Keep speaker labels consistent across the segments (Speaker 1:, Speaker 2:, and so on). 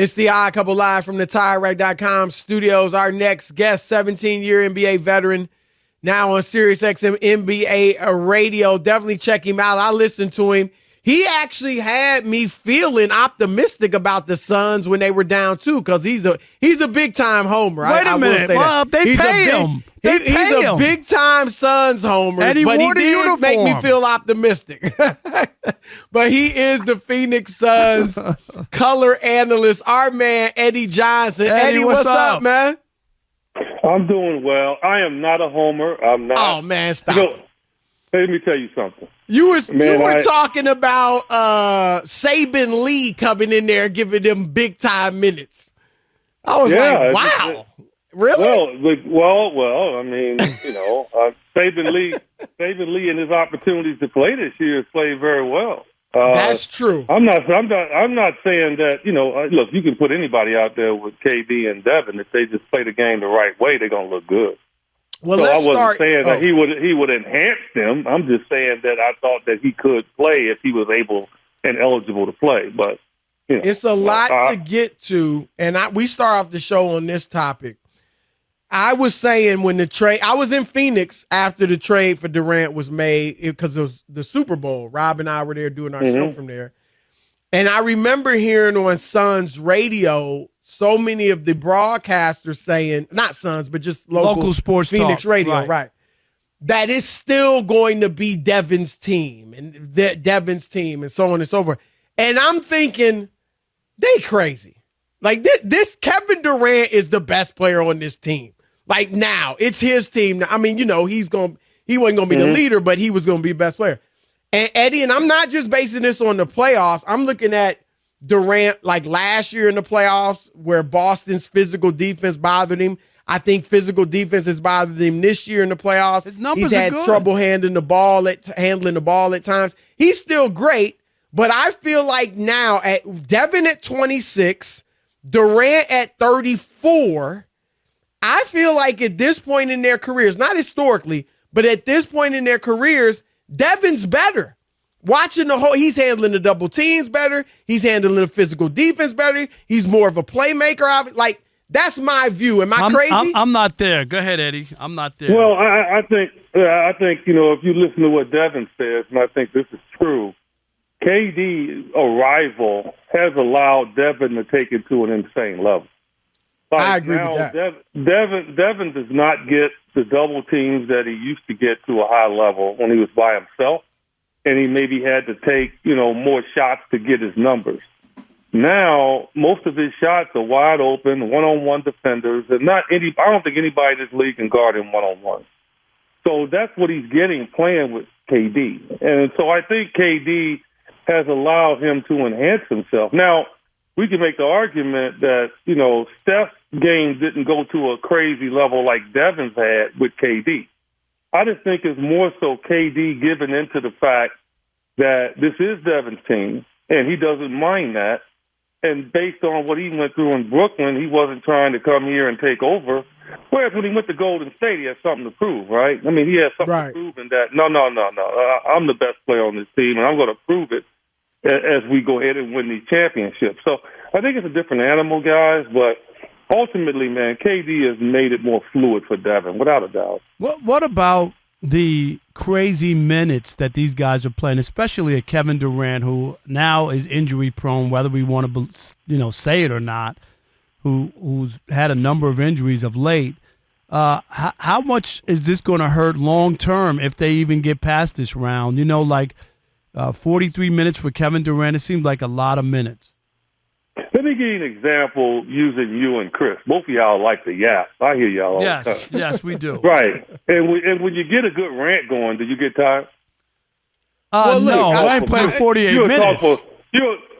Speaker 1: It's the Odd Couple live from the TireRack.com studios. Our next guest, 17-year NBA veteran, now on SiriusXM NBA radio. Definitely check him out. I listened to him. He actually had me feeling optimistic about the Suns when they were down too, because he's a big time homer.
Speaker 2: Wait a minute, they pay him.
Speaker 1: He's a big time Suns homer,
Speaker 2: and he did
Speaker 1: make me feel optimistic. But he is the Phoenix Suns color analyst, our man Eddie Johnson. Eddie, what's up, man?
Speaker 3: I'm doing well. I am not a homer. I'm not.
Speaker 1: Oh man, stop.
Speaker 3: Let me tell you something.
Speaker 1: You were talking about Saban Lee coming in there giving them big time minutes. I was like, wow. Really?
Speaker 3: Well. I mean, Saban Lee and his opportunities to play this year has played very well.
Speaker 1: That's true.
Speaker 3: I'm not saying that. Look, you can put anybody out there with KD and Devin. If they just play the game the right way, they're gonna look good.
Speaker 1: Well,
Speaker 3: so
Speaker 1: let's
Speaker 3: I wasn't saying that he would enhance them. I'm just saying that I thought that he could play if he was able and eligible to play. But
Speaker 1: it's a lot to get to, and we start off the show on this topic. I was saying when the trade, I was in Phoenix after the trade for Durant was made because of the Super Bowl. Rob and I were there doing our show from there. And I remember hearing on Suns radio so many of the broadcasters saying, not Suns, but just local
Speaker 2: sports
Speaker 1: Phoenix
Speaker 2: talk.
Speaker 1: radio, right? That it's still going to be Devin's team and Devin's team and so on and so forth. And I'm thinking, they crazy. Like this Kevin Durant is the best player on this team. Like now, it's his team. I mean, he wasn't going to be the leader, but he was going to be the best player. And Eddie, and I'm not just basing this on the playoffs. I'm looking at Durant like last year in the playoffs where Boston's physical defense bothered him. I think physical defense has bothered him this year in the playoffs.
Speaker 2: His numbers
Speaker 1: He's had
Speaker 2: are good.
Speaker 1: trouble handling the ball at times. He's still great, but I feel like now at Devin at 26, Durant at 34, I feel like at this point in their careers, not historically, but at this point in their careers, Devin's better. Watching he's handling the double teams better. He's handling the physical defense better. He's more of a playmaker. Like, that's my view. Am I crazy?
Speaker 2: I'm not there. Go ahead, Eddie. I'm not there.
Speaker 3: Well, I think if you listen to what Devin says, and I think this is true, KD arrival has allowed Devin to take it to an insane level.
Speaker 1: I agree with that.
Speaker 3: Devin does not get the double teams that he used to get to a high level when he was by himself, and he maybe had to take, more shots to get his numbers. Now, most of his shots are wide open, one-on-one defenders, and I don't think anybody in this league can guard him one-on-one. So that's what he's getting playing with KD. And so I think KD has allowed him to enhance himself. Now, we can make the argument that, Steph's game didn't go to a crazy level like Devin's had with KD. I just think it's more so KD giving into the fact that this is Devin's team, and he doesn't mind that. And based on what he went through in Brooklyn, he wasn't trying to come here and take over. Whereas when he went to Golden State, he had something to prove, right? I mean, he had something to prove in that, no, I'm the best player on this team, and I'm going to prove it as we go ahead and win these championships. So I think it's a different animal, guys, but ultimately, man, KD has made it more fluid for Devin, without a doubt.
Speaker 2: What about the crazy minutes that these guys are playing, especially a Kevin Durant, who now is injury-prone, whether we want to, say it or not, who's had a number of injuries of late. How much is this going to hurt long-term if they even get past this round? 43 minutes for Kevin Durant, it seemed like a lot of minutes.
Speaker 3: Let me give you an example using you and Chris. Both of y'all like to yap. I hear y'all all the time.
Speaker 2: Yes, we do.
Speaker 3: Right. And when you get a good rant going, do you get tired?
Speaker 2: No, I ain't playing 48 minutes.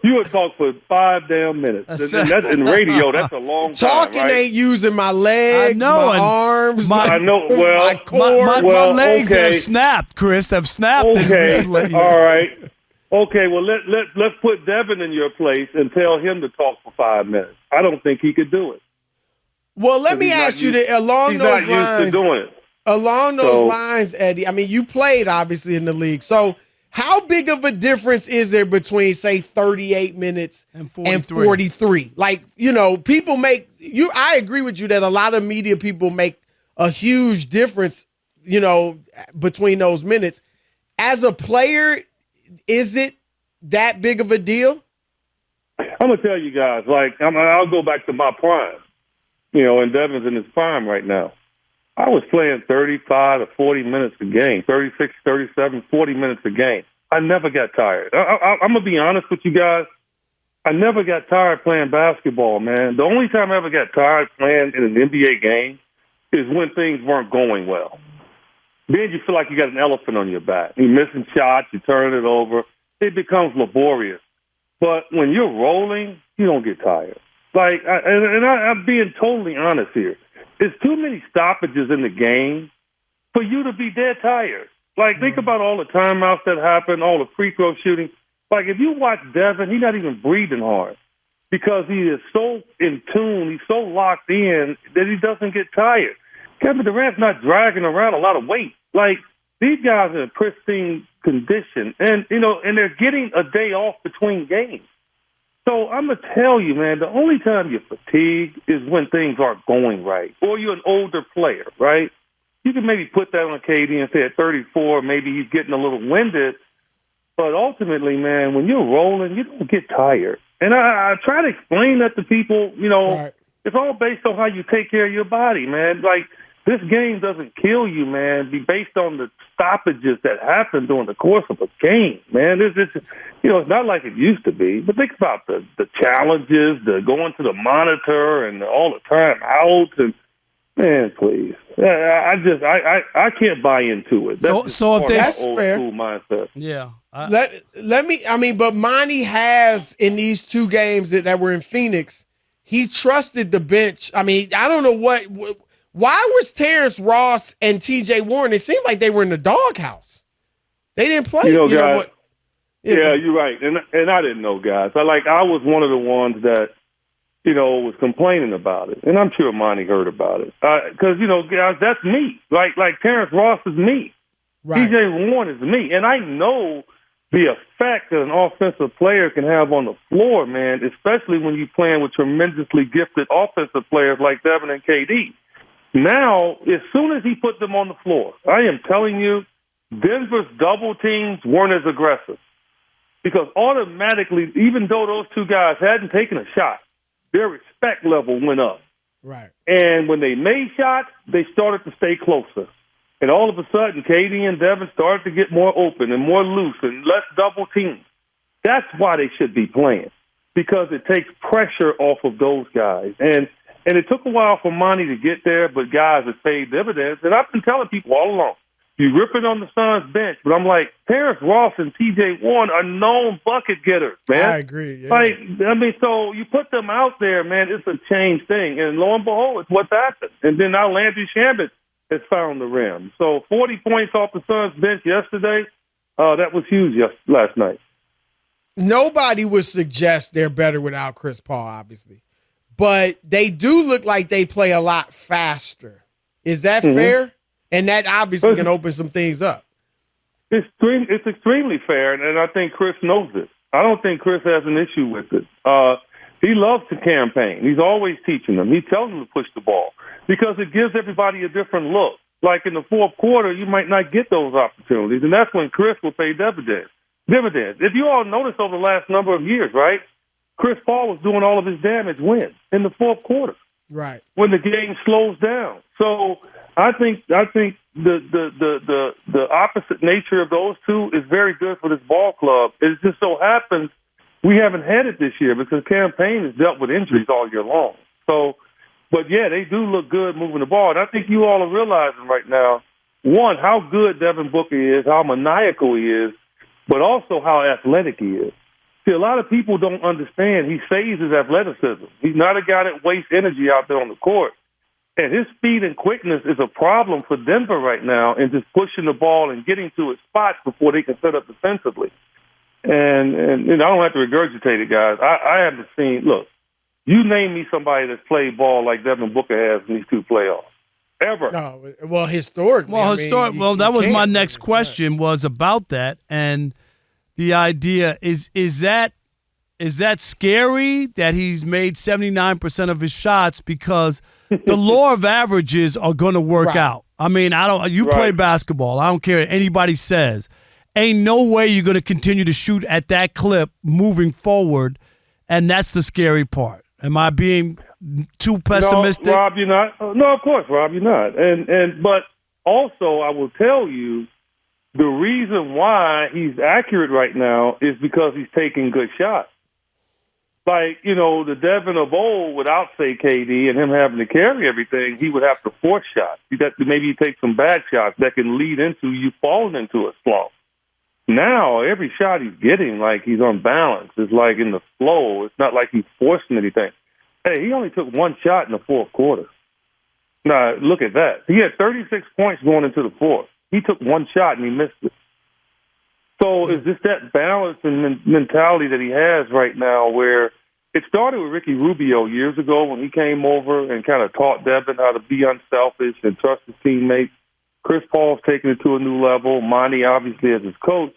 Speaker 3: You would talk for 5 damn minutes. That's in radio. That's a long time.
Speaker 1: Talking
Speaker 3: right?
Speaker 1: ain't using my legs, my arms.
Speaker 3: I know. Well,
Speaker 1: my core.
Speaker 2: My legs have snapped, Chris. Have snapped.
Speaker 3: Okay. All right. Okay. Well, let's put Devin in your place and tell him to talk for 5 minutes. I don't think he could do it.
Speaker 1: Well, let me ask you along those lines.
Speaker 3: He's not used to doing it.
Speaker 1: Along those lines, Eddie. I mean, you played obviously in the league, so. How big of a difference is there between, say, 38 minutes
Speaker 2: And
Speaker 1: and
Speaker 2: 43?
Speaker 1: 43? Like, people I agree with you that a lot of media people make a huge difference, between those minutes. As a player, is it that big of a deal?
Speaker 3: I'm gonna tell you guys, I'll go back to my prime. And Devin's in his prime right now. I was playing 35 to 40 minutes a game, 36, 37, 40 minutes a game. I never got tired. I'm going to be honest with you guys. I never got tired playing basketball, man. The only time I ever got tired playing in an NBA game is when things weren't going well. Then you feel like you got an elephant on your back. You're missing shots, you turn it over. It becomes laborious. But when you're rolling, you don't get tired. I'm being totally honest here. There's too many stoppages in the game for you to be dead tired. Think about all the timeouts that happen, all the free throw shooting. If you watch Devin, he's not even breathing hard because he is so in tune, he's so locked in that he doesn't get tired. Kevin Durant's not dragging around a lot of weight. These guys are in pristine condition, and they're getting a day off between games. So I'm going to tell you, man, the only time you're fatigued is when things aren't going right, or you're an older player, right? You can maybe put that on KD and say at 34, maybe he's getting a little winded. But ultimately, man, when you're rolling, you don't get tired. And I try to explain that to people,
Speaker 1: Right.
Speaker 3: It's all based on how you take care of your body, man. This game doesn't kill you, man, be based on the stoppages that happen during the course of a game, man. It's not like it used to be. But think about the challenges, the going to the monitor and all the time outs. And, man, please. I can't buy into it. That's
Speaker 1: That's
Speaker 3: old
Speaker 1: fair.
Speaker 3: school mindset.
Speaker 2: Yeah.
Speaker 1: But Monty has, in these two games that were in Phoenix, he trusted the bench. I don't know why was Terrence Ross and T.J. Warren? It seemed like they were in the doghouse. They didn't play.
Speaker 3: Guys, yeah, you're right. And I didn't know, guys. I was one of the ones that, was complaining about it. And I'm sure Monty heard about it. Because, guys, that's me. Like Terrence Ross is me.
Speaker 1: Right.
Speaker 3: T.J. Warren is me. And I know the effect that an offensive player can have on the floor, man, especially when you're playing with tremendously gifted offensive players like Devin and KD. Now, as soon as he put them on the floor, I am telling you, Denver's double teams weren't as aggressive. Because automatically, even though those two guys hadn't taken a shot, their respect level went up.
Speaker 1: Right.
Speaker 3: And when they made shots, they started to stay closer. And all of a sudden, KD and Devin started to get more open and more loose and less double teams. That's why they should be playing, because it takes pressure off of those guys. And it took a while for Monty to get there, but guys, it paid dividends. And I've been telling people all along, you ripping on the Suns bench, but I'm like, Terrence Ross and T.J. Warren are known bucket getters, man.
Speaker 1: I agree. Yeah.
Speaker 3: So you put them out there, man, it's a changed thing. And lo and behold, it's what's happened. And then now Landry Shamet has found the rim. So 40 points off the Suns bench yesterday, that was huge last night.
Speaker 1: Nobody would suggest they're better without Chris Paul, obviously. But they do look like they play a lot faster. Is that fair? And that obviously can open some things up.
Speaker 3: It's extremely fair, and I think Chris knows it. I don't think Chris has an issue with it. He loves to campaign. He's always teaching them. He tells them to push the ball because it gives everybody a different look. Like in the fourth quarter, you might not get those opportunities, and that's when Chris will pay dividends. If you all notice over the last number of years, right, Chris Paul was doing all of his damage when? In the fourth quarter.
Speaker 1: Right.
Speaker 3: When the game slows down. So I think the opposite nature of those two is very good for this ball club. It just so happens we haven't had it this year because campaign has dealt with injuries all year long. So, but yeah, they do look good moving the ball. And I think you all are realizing right now, one, how good Devin Booker is, how maniacal he is, but also how athletic he is. See, a lot of people don't understand he saves his athleticism. He's not a guy that wastes energy out there on the court. And his speed and quickness is a problem for Denver right now in just pushing the ball and getting to his spots before they can set up defensively. And I don't have to regurgitate it, guys. I haven't seen, look, you name me somebody that's played ball like Devin Booker has in these two playoffs. Ever.
Speaker 1: No, well, historically.
Speaker 2: Well, that was my next question was about that. And the idea is that scary that he's made 79% of his shots because the law of averages are going to work out. I mean, you play basketball. I don't care what anybody says. Ain't no way you're going to continue to shoot at that clip moving forward, and that's the scary part. Am I being too pessimistic?
Speaker 3: No, Rob, you're not. No, of course, Rob, you're not. But also, I will tell you, the reason why he's accurate right now is because he's taking good shots. Like, the Devin of old, without, say, KD and him having to carry everything, he would have to force shots. Maybe you take some bad shots that can lead into you falling into a slump. Now, every shot he's getting, like he's unbalanced. It's like in the flow. It's not like he's forcing anything. Hey, he only took one shot in the fourth quarter. Now, look at that. He had 36 points going into the fourth. He took one shot and he missed it. So it's just that balance and mentality that he has right now where it started with Ricky Rubio years ago when he came over and kind of taught Devin how to be unselfish and trust his teammates. Chris Paul's taking it to a new level. Monty, obviously, as his coach.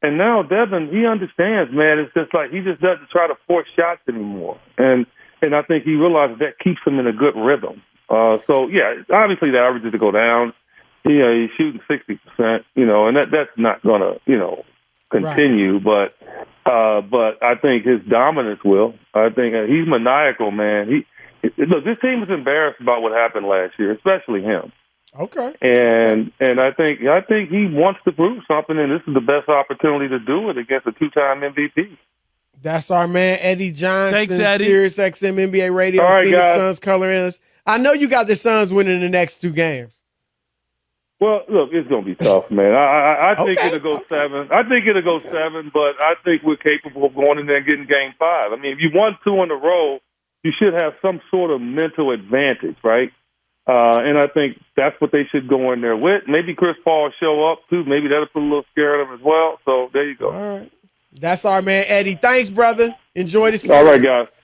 Speaker 3: And now Devin, he understands, man. It's just like he just doesn't try to force shots anymore. And I think he realizes that keeps him in a good rhythm. So, yeah, obviously the averages to go down. He's shooting 60%, and that's not going to, continue. Right. But I think his dominance will. I think he's maniacal, man. Look, this team was embarrassed about what happened last year, especially him.
Speaker 1: Okay.
Speaker 3: And I think he wants to prove something, and this is the best opportunity to do it against a two-time MVP.
Speaker 1: That's our man Eddie Johnson.
Speaker 2: Thanks, Eddie.
Speaker 1: Sirius XM NBA Radio.
Speaker 3: All right,
Speaker 1: Phoenix
Speaker 3: guys.
Speaker 1: Suns color analyst. I know you got the Suns winning the next two games.
Speaker 3: Well, look, it's going to be tough, man. I think it'll go 7. I think it'll go 7, but I think we're capable of going in there and getting game 5. I mean, if you won 2 in a row, you should have some sort of mental advantage, right? And I think that's what they should go in there with. Maybe Chris Paul show up, too. Maybe that'll put a little scare in him as well. So there you go.
Speaker 1: All right. That's our man Eddie. Thanks, brother. Enjoy the series.
Speaker 3: All right, guys.